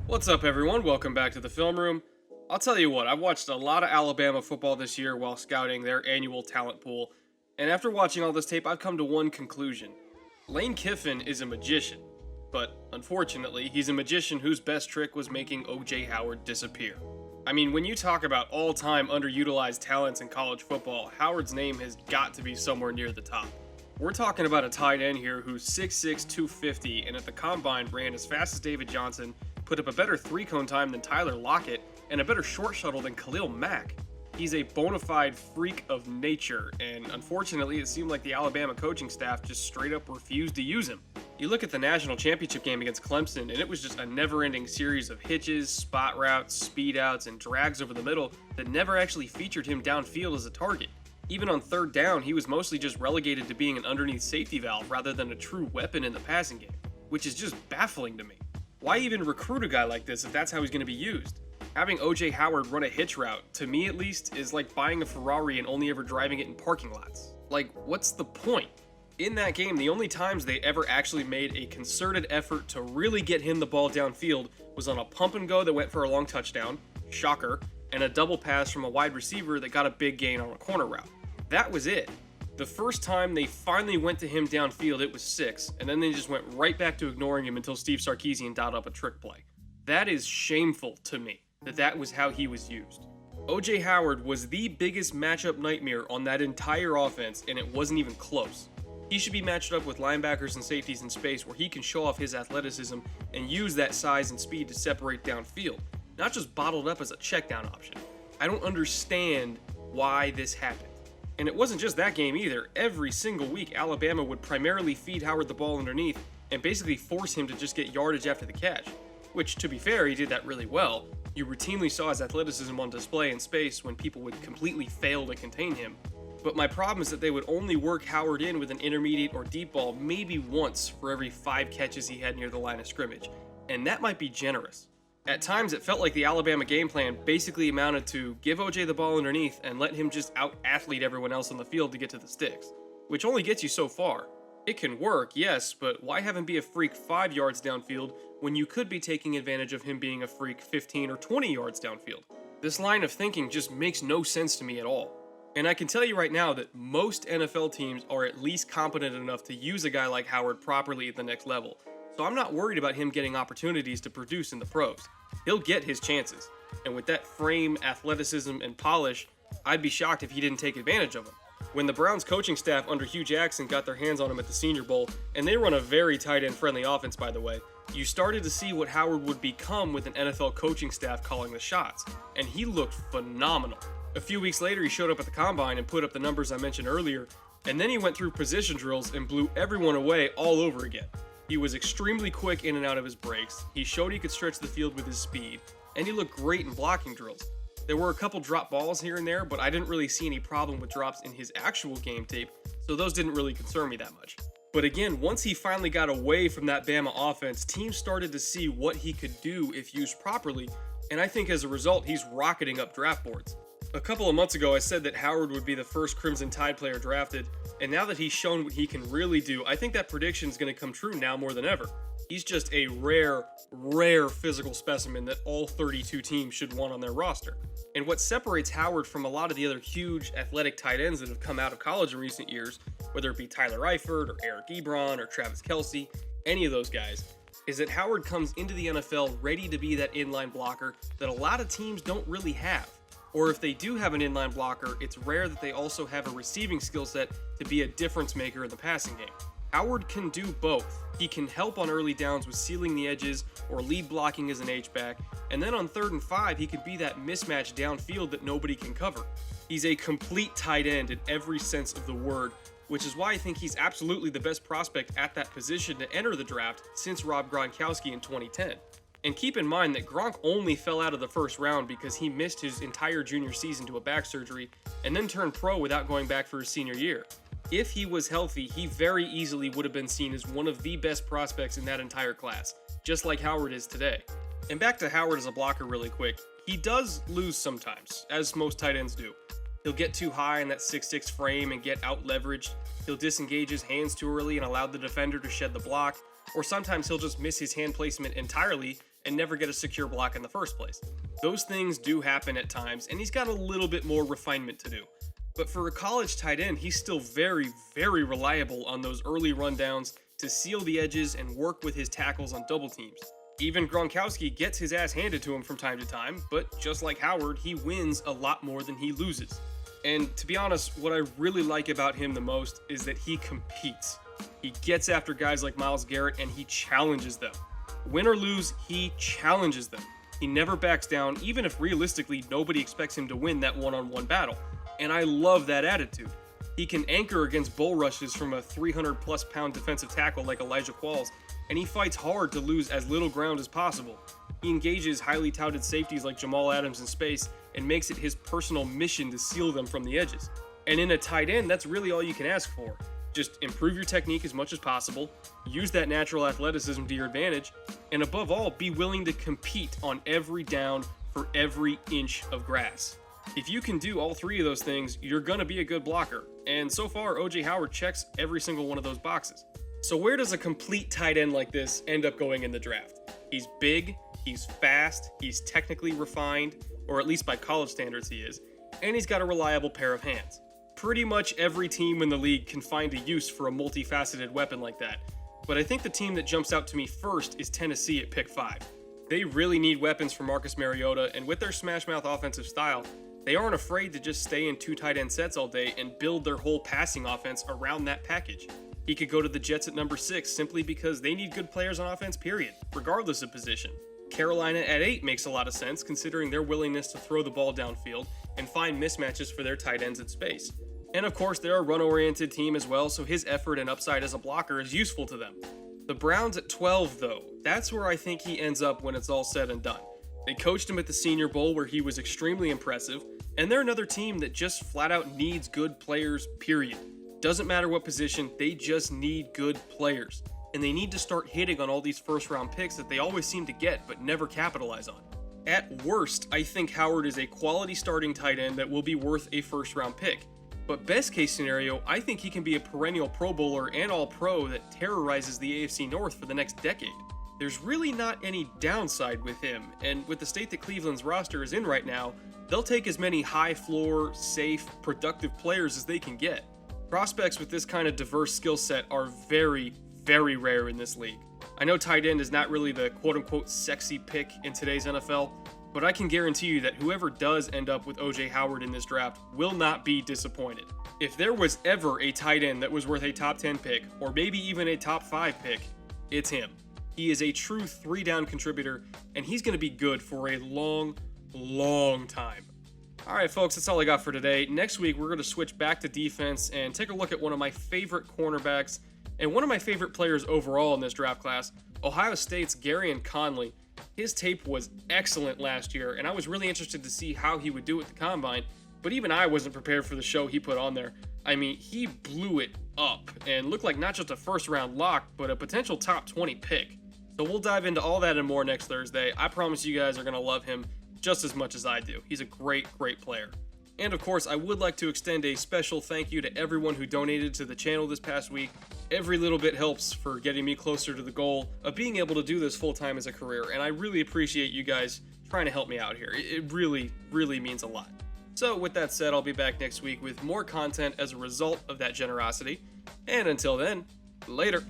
What's up, everyone? Welcome back to the Film Room. I'll tell you what, I've watched a lot of Alabama football this year while scouting their annual talent pool, and after watching all this tape, I've come to one conclusion. Lane Kiffin is a magician, but unfortunately, he's a magician whose best trick was making O.J. Howard disappear. I mean, when you talk about all-time underutilized talents in college football, Howard's name has got to be somewhere near the top. We're talking about a tight end here who's 6'6", 250, and at the Combine ran as fast as David Johnson, put up a better three-cone time than Tyler Lockett, and a better short shuttle than Khalil Mack. He's a bona fide freak of nature, and unfortunately it seemed like the Alabama coaching staff just straight up refused to use him. You look at the national championship game against Clemson, and it was just a never-ending series of hitches, spot routes, speed outs, and drags over the middle that never actually featured him downfield as a target. Even on third down, he was mostly just relegated to being an underneath safety valve rather than a true weapon in the passing game, which is just baffling to me. Why even recruit a guy like this if that's how he's going to be used? Having O.J. Howard run a hitch route, to me at least, is like buying a Ferrari and only ever driving it in parking lots. Like, what's the point? In that game, the only times they ever actually made a concerted effort to really get him the ball downfield was on a pump and go that went for a long touchdown, shocker, and a double pass from a wide receiver that got a big gain on a corner route. That was it. The first time they finally went to him downfield, it was 6, and then they just went right back to ignoring him until Steve Sarkisian dialed up a trick play. That is shameful to me, that was how he was used. O.J. Howard was the biggest matchup nightmare on that entire offense, and it wasn't even close. He should be matched up with linebackers and safeties in space where he can show off his athleticism and use that size and speed to separate downfield, not just bottled up as a checkdown option. I don't understand why this happened. And it wasn't just that game either. Every single week, Alabama would primarily feed Howard the ball underneath and basically force him to just get yardage after the catch. Which, to be fair, he did that really well. You routinely saw his athleticism on display in space when people would completely fail to contain him. But my problem is that they would only work Howard in with an intermediate or deep ball maybe once for every 5 catches he had near the line of scrimmage. And that might be generous. At times, it felt like the Alabama game plan basically amounted to give OJ the ball underneath and let him just out-athlete everyone else on the field to get to the sticks, which only gets you so far. It can work, yes, but why have him be a freak 5 yards downfield when you could be taking advantage of him being a freak 15 or 20 yards downfield? This line of thinking just makes no sense to me at all. And I can tell you right now that most NFL teams are at least competent enough to use a guy like Howard properly at the next level, so I'm not worried about him getting opportunities to produce in the pros. He'll get his chances, and with that frame, athleticism, and polish, I'd be shocked if he didn't take advantage of them. When the Browns coaching staff under Hugh Jackson got their hands on him at the Senior Bowl, and they run a very tight end friendly offense by the way, you started to see what Howard would become with an NFL coaching staff calling the shots, and he looked phenomenal. A few weeks later, he showed up at the Combine and put up the numbers I mentioned earlier, and then he went through position drills and blew everyone away all over again. He was extremely quick in and out of his breaks, he showed he could stretch the field with his speed, and he looked great in blocking drills. There were a couple drop balls here and there, but I didn't really see any problem with drops in his actual game tape, so those didn't really concern me that much. But again, once he finally got away from that Bama offense, teams started to see what he could do if used properly, and I think as a result, he's rocketing up draft boards. A couple of months ago, I said that Howard would be the first Crimson Tide player drafted, and now that he's shown what he can really do, I think that prediction is going to come true now more than ever. He's just a rare physical specimen that all 32 teams should want on their roster. And what separates Howard from a lot of the other huge athletic tight ends that have come out of college in recent years, whether it be Tyler Eifert or Eric Ebron or Travis Kelce, any of those guys, is that Howard comes into the NFL ready to be that inline blocker that a lot of teams don't really have. Or if they do have an inline blocker, it's rare that they also have a receiving skill set to be a difference maker in the passing game. Howard can do both. He can help on early downs with sealing the edges or lead blocking as an H-back, and then on 3rd and 5, he can be that mismatch downfield that nobody can cover. He's a complete tight end in every sense of the word, which is why I think he's absolutely the best prospect at that position to enter the draft since Rob Gronkowski in 2010. And keep in mind that Gronk only fell out of the first round because he missed his entire junior season to a back surgery and then turned pro without going back for his senior year. If he was healthy, he very easily would have been seen as one of the best prospects in that entire class, just like Howard is today. And back to Howard as a blocker really quick, he does lose sometimes, as most tight ends do. He'll get too high in that 6'6" frame and get out-leveraged. He'll disengage his hands too early and allow the defender to shed the block, or sometimes he'll just miss his hand placement entirely and never get a secure block in the first place. Those things do happen at times, and he's got a little bit more refinement to do. But for a college tight end, he's still very, very reliable on those early rundowns to seal the edges and work with his tackles on double teams. Even Gronkowski gets his ass handed to him from time to time, but just like Howard, he wins a lot more than he loses. And to be honest, what I really like about him the most is that he competes. He gets after guys like Myles Garrett and he challenges them. Win or lose, he challenges them. He never backs down, even if realistically nobody expects him to win that one-on-one battle. And I love that attitude. He can anchor against bull rushes from a 300-plus pound defensive tackle like Elijah Qualls, and he fights hard to lose as little ground as possible. He engages highly touted safeties like Jamal Adams in space and makes it his personal mission to seal them from the edges. And in a tight end, that's really all you can ask for. Just improve your technique as much as possible, use that natural athleticism to your advantage, and above all, be willing to compete on every down for every inch of grass. If you can do all three of those things, you're going to be a good blocker. And so far, OJ Howard checks every single one of those boxes. So where does a complete tight end like this end up going in the draft? He's big, he's fast, he's technically refined, or at least by college standards he is, and he's got a reliable pair of hands. Pretty much every team in the league can find a use for a multifaceted weapon like that, but I think the team that jumps out to me first is Tennessee at pick 5. They really need weapons for Marcus Mariota, and with their smash-mouth offensive style, they aren't afraid to just stay in 2 tight end sets all day and build their whole passing offense around that package. He could go to the Jets at number 6 simply because they need good players on offense, period, regardless of position. Carolina at 8 makes a lot of sense considering their willingness to throw the ball downfield and find mismatches for their tight ends in space. And of course, they're a run-oriented team as well, so his effort and upside as a blocker is useful to them. The Browns at 12, though, that's where I think he ends up when it's all said and done. They coached him at the Senior Bowl where he was extremely impressive, and they're another team that just flat out needs good players, period. Doesn't matter what position, they just need good players. And they need to start hitting on all these first-round picks that they always seem to get but never capitalize on. At worst, I think Howard is a quality starting tight end that will be worth a first-round pick. But best case scenario, I think he can be a perennial Pro Bowler and All-Pro that terrorizes the AFC North for the next decade. There's really not any downside with him, and with the state that Cleveland's roster is in right now, they'll take as many high-floor, safe, productive players as they can get. Prospects with this kind of diverse skill set are very, very rare in this league. I know tight end is not really the quote-unquote sexy pick in today's NFL, but I can guarantee you that whoever does end up with OJ Howard in this draft will not be disappointed. If there was ever a tight end that was worth a top 10 pick, or maybe even a top 5 pick, it's him. He is a true 3-down contributor, and he's going to be good for a long, long time. Alright folks, that's all I got for today. Next week, we're going to switch back to defense and take a look at one of my favorite cornerbacks and one of my favorite players overall in this draft class, Ohio State's Garyon Conley. His tape was excellent last year, and I was really interested to see how he would do at the Combine, but even I wasn't prepared for the show he put on there. I mean, he blew it up and looked like not just a first-round lock, but a potential top 20 pick. So we'll dive into all that and more next Thursday. I promise you guys are going to love him just as much as I do. He's a great, great player. And of course, I would like to extend a special thank you to everyone who donated to the channel this past week. Every little bit helps for getting me closer to the goal of being able to do this full-time as a career, and I really appreciate you guys trying to help me out here. It really, really means a lot. So with that said, I'll be back next week with more content as a result of that generosity. And until then, later.